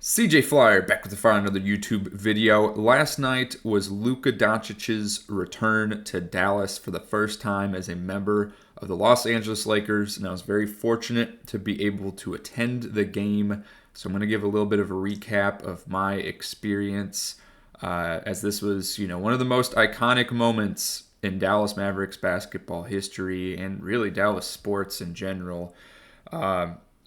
CJ Flyer back with another YouTube video. Last night was Luka Doncic's return to Dallas for the first time as a member of the Los Angeles Lakers, and I was very fortunate to be able to attend the game. So I'm going to give a little bit of a recap of my experience, as this was, one of the most iconic moments in Dallas Mavericks basketball history and really Dallas sports in general.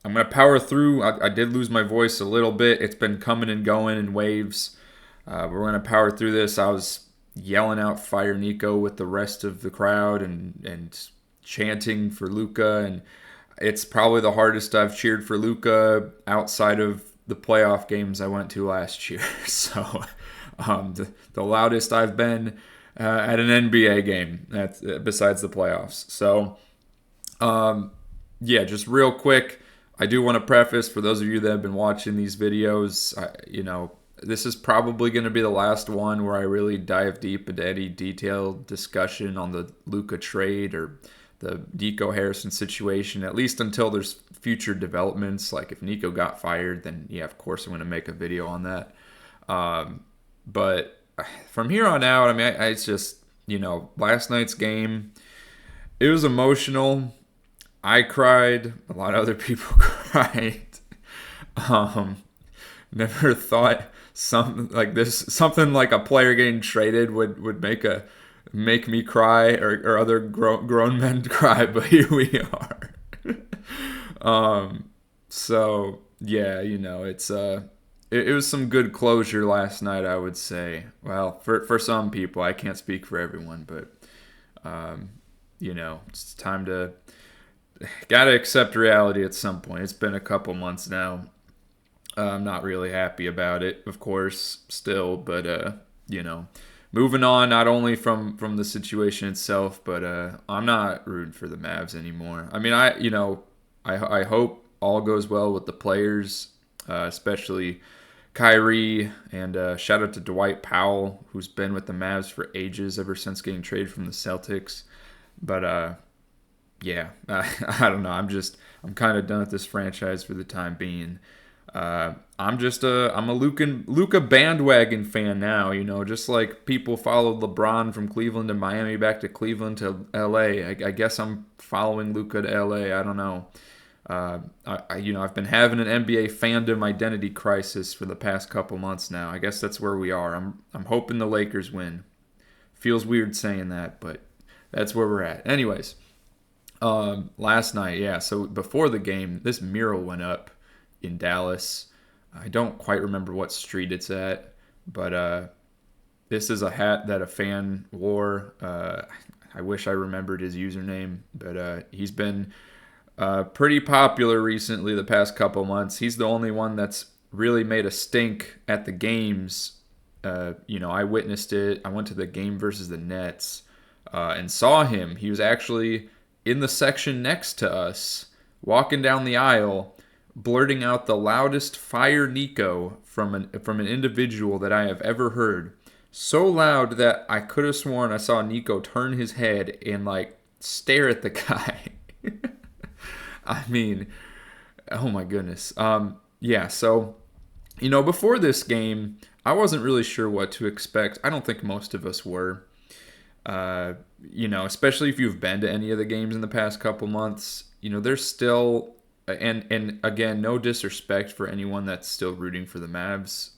I'm going to power through. I did lose my voice a little bit. It's been coming and going in waves. We're going to power through this. I was yelling out "Fire Nico" with the rest of the crowd and chanting for Luka. And it's probably the hardest I've cheered for Luka outside of the playoff games I went to last year. So the loudest I've been at an NBA game, that's besides the playoffs. So yeah, just real quick. I do want to preface for those of you that have been watching these videos, this is probably going to be the last one where I really dive deep into any detailed discussion on the Luka trade or the Nico Harrison situation, at least until there's future developments. Like if Nico got fired, then yeah, of course I'm going to make a video on that. But from here on out, it's just, last night's game, it was emotional. I cried. A lot of other people cried. Never thought something like a player getting traded would make me cry or other grown men cry, but here we are. So yeah, it was some good closure last night, I would say. Well, for some people, I can't speak for everyone, but it's time to. Gotta accept reality at some point. It's been a couple months now. I'm not really happy about it, of course, still, but moving on. Not only from the situation itself, but I'm not rooting for the Mavs anymore. I hope all goes well with the players, especially Kyrie, and shout out to Dwight Powell, who's been with the Mavs for ages, ever since getting traded from the Celtics. But yeah, I don't know. I'm kind of done with this franchise for the time being. I'm a Luka bandwagon fan now. Just like people followed LeBron from Cleveland to Miami, back to Cleveland to L.A. I guess I'm following Luka to L.A. I don't know. I've been having an NBA fandom identity crisis for the past couple months now. I guess that's where we are. I'm hoping the Lakers win. Feels weird saying that, but that's where we're at. Anyways. Last night, yeah. So before the game, this mural went up in Dallas. I don't quite remember what street it's at, but this is a hat that a fan wore. I wish I remembered his username, but he's been pretty popular recently, the past couple months. He's the only one that's really made a stink at the games. I witnessed it. I went to the game versus the Nets and saw him. He was actually in the section next to us, walking down the aisle, blurting out the loudest "Fire Nico" from an individual that I have ever heard. So loud that I could have sworn I saw Nico turn his head and stare at the guy. I mean, oh my goodness. Yeah, so before this game, I wasn't really sure what to expect. I don't think most of us were. Especially if you've been to any of the games in the past couple months, there's still, and again, no disrespect for anyone that's still rooting for the Mavs.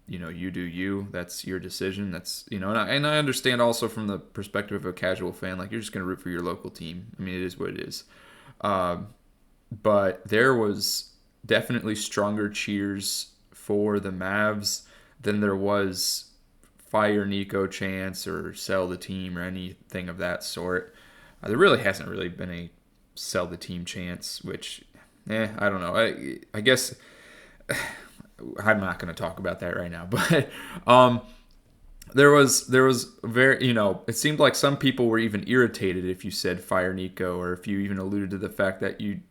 You do you. That's your decision. That's, and I understand also from the perspective of a casual fan, you're just going to root for your local team. I mean, it is what it is. But there was definitely stronger cheers for the Mavs than there was "Fire Nico" chants or "sell the team" or anything of that sort. There really hasn't really been a "sell the team" chants, which, I don't know. I guess I'm not going to talk about that right now. But there was very, it seemed like some people were even irritated if you said "Fire Nico" or if you even alluded to the fact that you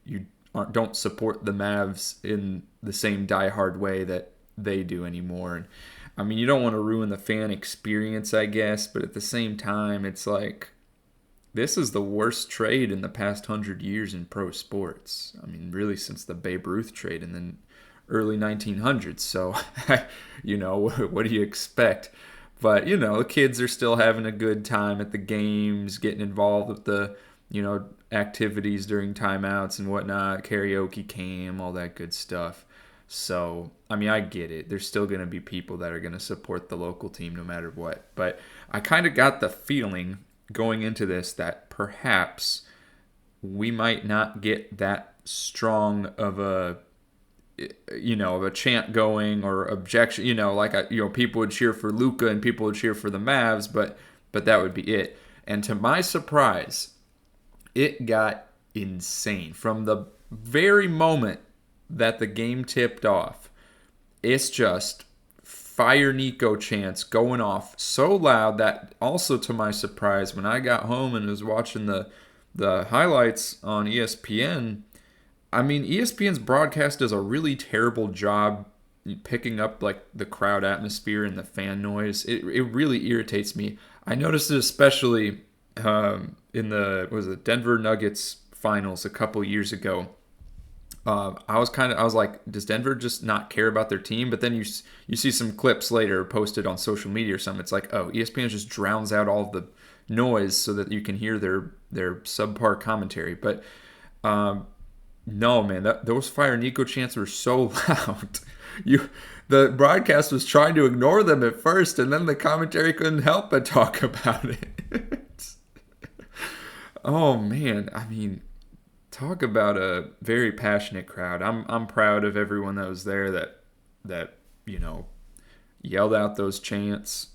don't support the Mavs in the same diehard way that they do anymore. And you don't want to ruin the fan experience, I guess, but at the same time, it's this is the worst trade in the past 100 years in pro sports. Really since the Babe Ruth trade in the early 1900s. So, what do you expect? But, the kids are still having a good time at the games, getting involved with the, activities during timeouts and whatnot, karaoke cam, all that good stuff. So, I get it. There's still going to be people that are going to support the local team no matter what. But I kind of got the feeling going into this that perhaps we might not get that strong of a chant going or objection, people would cheer for Luka and people would cheer for the Mavs, but that would be it. And to my surprise, it got insane from the very moment that the game tipped off. It's just Fire Nico chants going off so loud that also, to my surprise, when I got home and was watching the highlights on ESPN, ESPN's broadcast does a really terrible job picking up like the crowd atmosphere and the fan noise. It really irritates me. I noticed it especially in the Denver Nuggets finals a couple years ago. I was like, does Denver just not care about their team? But then you see some clips later posted on social media or something. It's like, oh, ESPN just drowns out all of the noise so that you can hear their subpar commentary. But no, man, those Fire Nico chants were so loud. The broadcast was trying to ignore them at first, and then the commentary couldn't help but talk about it. Oh man, talk about a very passionate crowd. I'm proud of everyone that was there that yelled out those chants.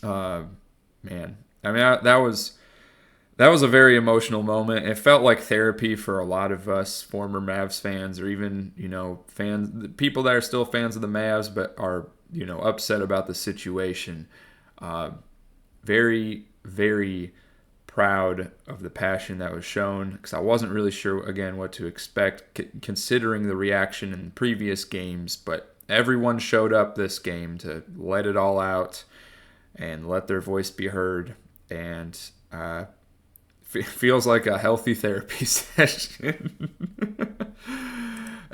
Man, that was a very emotional moment. It felt like therapy for a lot of us former Mavs fans, or even fans, people that are still fans of the Mavs but are upset about the situation. Very, very proud of the passion that was shown, because I wasn't really sure again what to expect considering the reaction in previous games, but everyone showed up this game to let it all out and let their voice be heard, and feels like a healthy therapy session.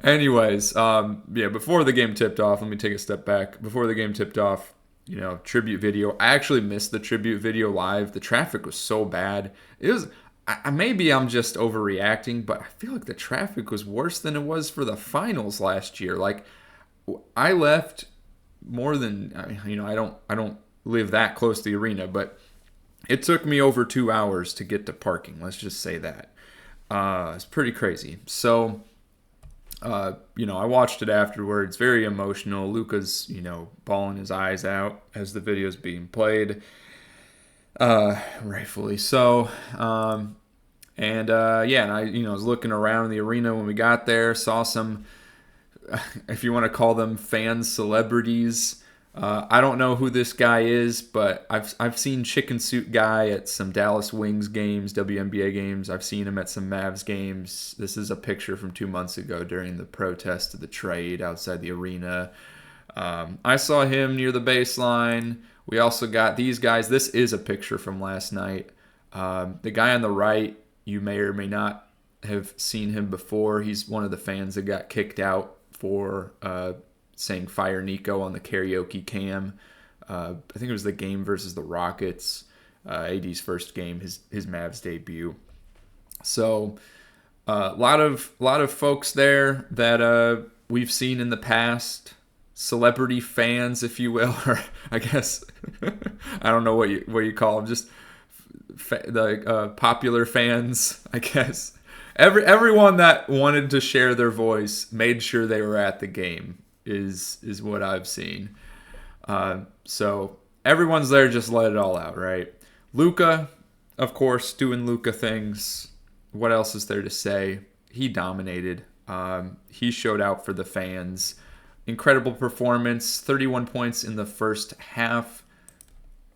Anyways, before the game tipped off, let me take a step back. Before the game tipped off, tribute video. I actually missed the tribute video live. The traffic was so bad. It was, maybe I'm just overreacting, but I feel like the traffic was worse than it was for the finals last year. Like, I left more than, I don't live that close to the arena, but it took me over 2 hours to get to parking. Let's just say that. It's pretty crazy. So, I watched it afterwards. Very emotional. Luka's, bawling his eyes out as the video's being played. Rightfully so. And I, was looking around the arena when we got there. Saw some, if you want to call them fans, celebrities. I don't know who this guy is, but I've seen Chicken Suit Guy at some Dallas Wings games, WNBA games. I've seen him at some Mavs games. This is a picture from 2 months ago during the protest of the trade outside the arena. I saw him near the baseline. We also got these guys. This is a picture from last night. The guy on the right, you may or may not have seen him before. He's one of the fans that got kicked out for saying Fire Nico on the karaoke cam. I think it was the game versus the Rockets, AD's first game, his Mavs debut. So a lot of folks there that we've seen in the past, celebrity fans, if you will, or I guess I don't know what you call them, just the popular fans, I guess. Everyone that wanted to share their voice made sure they were at the game. Is what I've seen. So everyone's there, just let it all out, right? Luka, of course, doing Luka things. What else is there to say? He dominated. He showed out for the fans. Incredible performance. 31 points in the first half.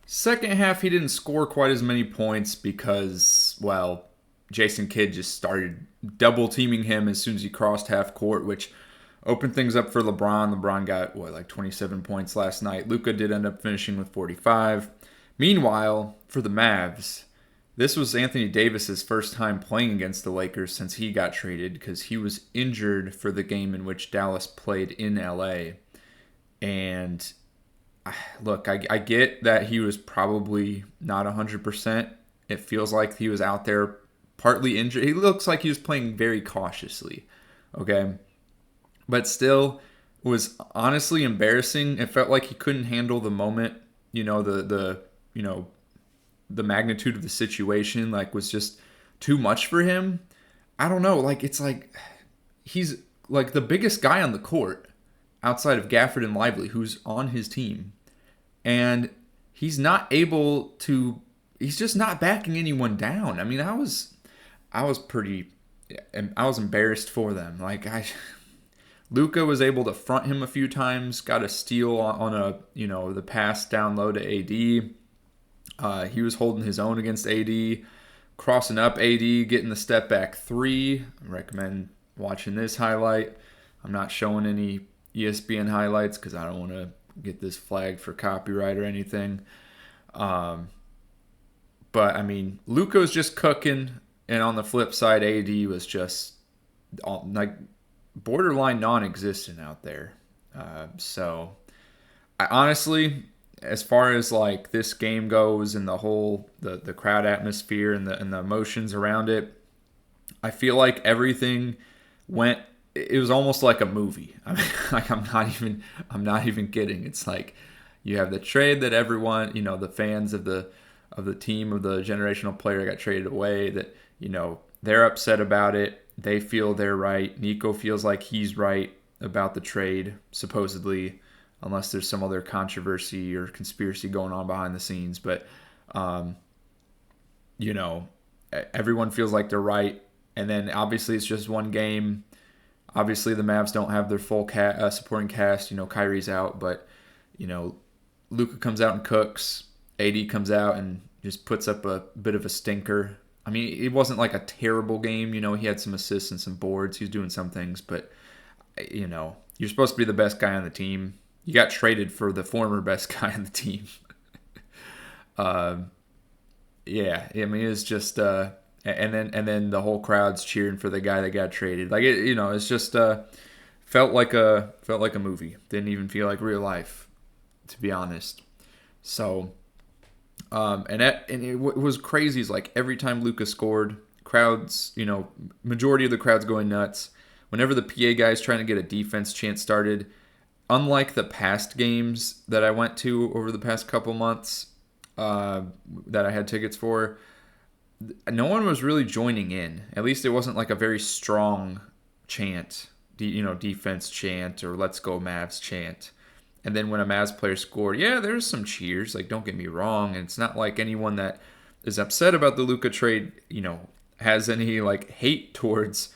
Second half, he didn't score quite as many points because, well, Jason Kidd just started double teaming him as soon as he crossed half court, which opened things up for LeBron. LeBron got, 27 points last night. Luka did end up finishing with 45. Meanwhile, for the Mavs, this was Anthony Davis's first time playing against the Lakers since he got traded because he was injured for the game in which Dallas played in LA. And look, I get that he was probably not 100%. It feels like he was out there partly injured. He looks like he was playing very cautiously, okay? But still, it was honestly embarrassing. It felt like he couldn't handle the moment, the magnitude of the situation, like, was just too much for him. I don't know, like, it's like he's like the biggest guy on the court outside of Gafford and Lively, who's on his team. And he's not able to, he's just not backing anyone down. I mean, I was embarrassed for them. Like, Luka was able to front him a few times, got a steal on the pass down low to AD. He was holding his own against AD, crossing up AD, getting the step back three. I recommend watching this highlight. I'm not showing any ESPN highlights because I don't want to get this flagged for copyright or anything. But I mean, Luka was just cooking, and on the flip side, AD was just like borderline non-existent out there. So I honestly, as far as like this game goes and the whole the crowd atmosphere and the emotions around it, I feel like everything went. It was almost like a movie. I mean, like I'm not even kidding. It's like you have the trade that everyone, the fans of the team of the generational player got traded away. That they're upset about it. They feel they're right. Nico feels like he's right about the trade, supposedly, unless there's some other controversy or conspiracy going on behind the scenes. But, everyone feels like they're right. And then obviously it's just one game. Obviously the Mavs don't have their full supporting cast. Kyrie's out, but, Luka comes out and cooks. AD comes out and just puts up a bit of a stinker. I mean, it wasn't like a terrible game. He had some assists and some boards. He was doing some things, but, you're supposed to be the best guy on the team. You got traded for the former best guy on the team. Yeah, I mean, it's just, and then the whole crowd's cheering for the guy that got traded. Like it's just felt like a movie. Didn't even feel like real life, to be honest. So. And it was crazy. It's like every time Luka scored, crowds, majority of the crowd's going nuts. Whenever the PA guy's trying to get a defense chant started, unlike the past games that I went to over the past couple months that I had tickets for, no one was really joining in. At least it wasn't like a very strong chant, defense chant or let's go Mavs chant. And then when a Mavs player scored, yeah, there's some cheers. Like, don't get me wrong. And it's not like anyone that is upset about the Luka trade, has any like hate towards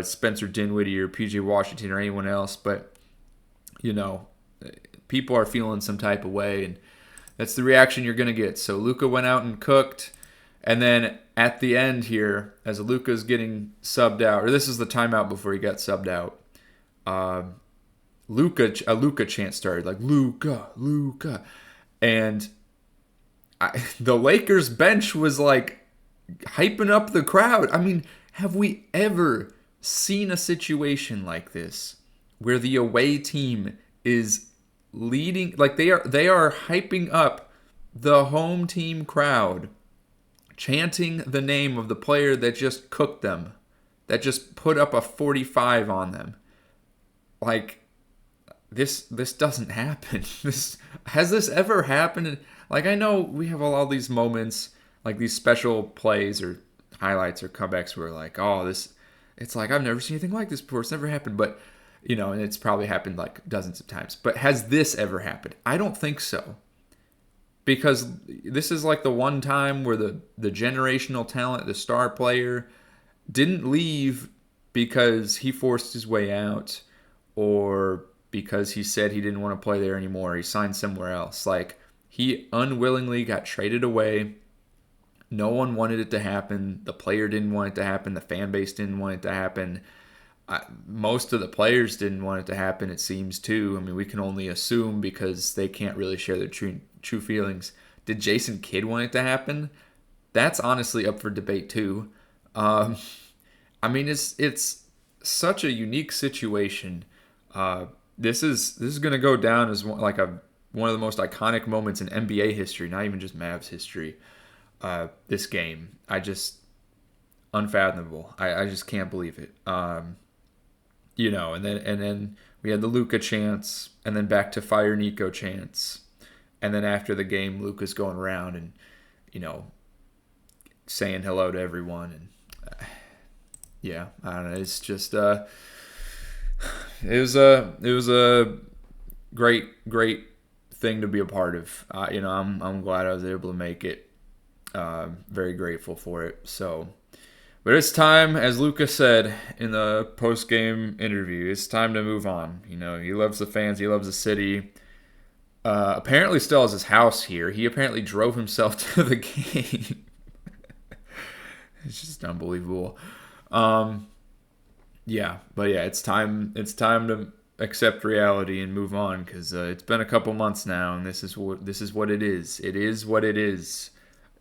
Spencer Dinwiddie or PJ Washington or anyone else. But, people are feeling some type of way. And that's the reaction you're going to get. So Luka went out and cooked. And then at the end here, as Luka's getting subbed out, or this is the timeout before he got subbed out, a Luka chant started, like Luka, and the Lakers bench was like hyping up the crowd. I mean, have we ever seen a situation like this where the away team is leading, like they are hyping up the home team crowd, chanting the name of the player that just cooked them, that just put up a 45 on them, like. This doesn't happen. Has this ever happened? Like, I know we have all these moments, like these special plays or highlights or comebacks where like, oh, it's like I've never seen anything like this before. It's never happened, but and it's probably happened like dozens of times. But has this ever happened? I don't think so. Because this is like the one time where the generational talent, the star player, didn't leave because he forced his way out or because he said he didn't want to play there anymore. He signed somewhere else. Like, he unwillingly got traded away. No one wanted it to happen. The player didn't want it to happen. The fan base didn't want it to happen. Most of the players didn't want it to happen, it seems, too. I mean, we can only assume because they can't really share their true feelings. Did Jason Kidd want it to happen? that's honestly up for debate too. Um, I mean, it's such a unique situation. Uh, this is gonna go down as one of the most iconic moments in NBA history, not even just Mavs history. This game, I just unfathomable. I just can't believe it. And then we had the Luka chance, and then back to Fire Nico chance, and then after the game, Luka's going around and you know saying hello to everyone, and yeah, I don't know. It's just it was a great thing to be a part of. I'm glad I was able to make it. Very grateful for it. So, but it's time, as Luka said in the post game interview, it's time to move on. He loves the fans, he loves the city. Apparently, still has his house here. He apparently drove himself to the game. It's just unbelievable. Yeah, but yeah, it's time. It's time to accept reality and move on because it's been a couple months now, and this is what it is. It is what it is.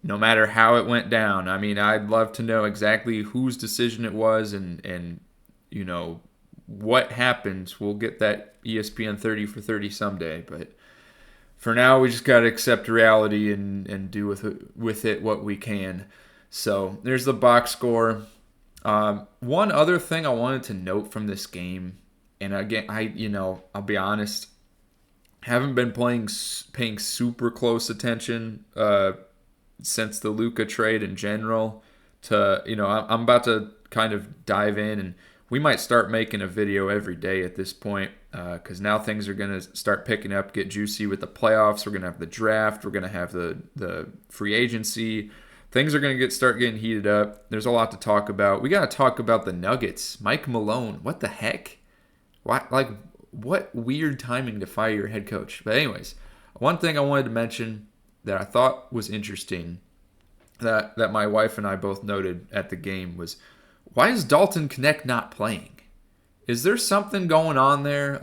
No matter how it went down. I mean, I'd love to know exactly whose decision it was, and what happened. We'll get that ESPN 30 for 30 someday, but for now, we just gotta accept reality and do with it what we can. So there's the box score. One other thing I wanted to note from this game, and again, I'll be honest, haven't been paying super close attention since the Luka trade in general. I'm about to kind of dive in, and we might start making a video every day at this point because now things are gonna start picking up, get juicy with the playoffs. We're gonna have the draft. We're gonna have the free agency. Things are going to start getting heated up. There's a lot to talk about. We got to talk about the Nuggets. Mike Malone. What the heck? What weird timing to fire your head coach. But anyways, one thing I wanted to mention that I thought was interesting that my wife and I both noted at the game was, why is Dalton Knecht not playing? Is there something going on there?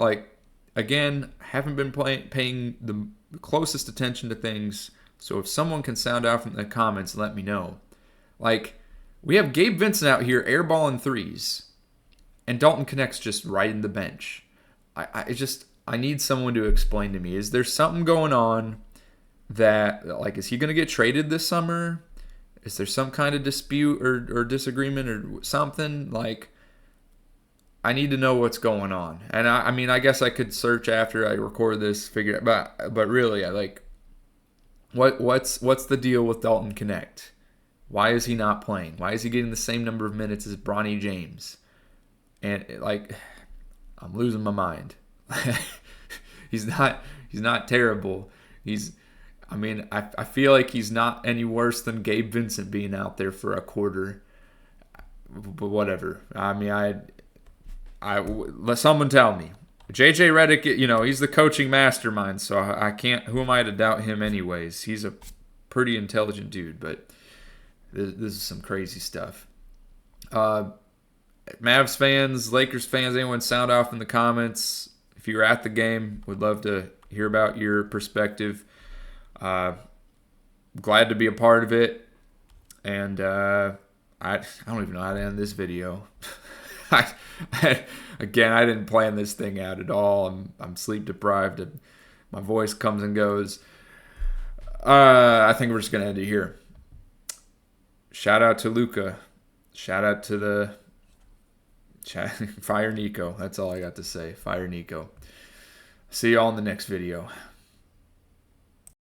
Again, haven't been paying the closest attention to things. So if someone can sound out from the comments, let me know. We have Gabe Vincent out here airballing threes, and Dalton Knecht's just riding the bench. I need someone to explain to me. Is there something going on that, is he going to get traded this summer? Is there some kind of dispute or disagreement or something? I need to know what's going on. And I mean, I guess I could search after I record this, figure it out. But really, what's the deal with Dalton Knecht? Why is he not playing? Why is he getting the same number of minutes as Bronny James? And I'm losing my mind. He's not terrible. I feel like he's not any worse than Gabe Vincent being out there for a quarter. But whatever. I mean, let someone tell me. JJ Redick, he's the coaching mastermind, so I can't. Who am I to doubt him, anyways? He's a pretty intelligent dude, but this is some crazy stuff. Mavs fans, Lakers fans, anyone sound off in the comments. If you were at the game, would love to hear about your perspective. Glad to be a part of it, and I don't even know how to end this video. Again, I didn't plan this thing out at all. I'm sleep deprived. My voice comes and goes. I think we're just gonna end it here. Shout out to Luka. Shout out to the Fire Nico. That's all I got to say. Fire Nico. See y'all in the next video.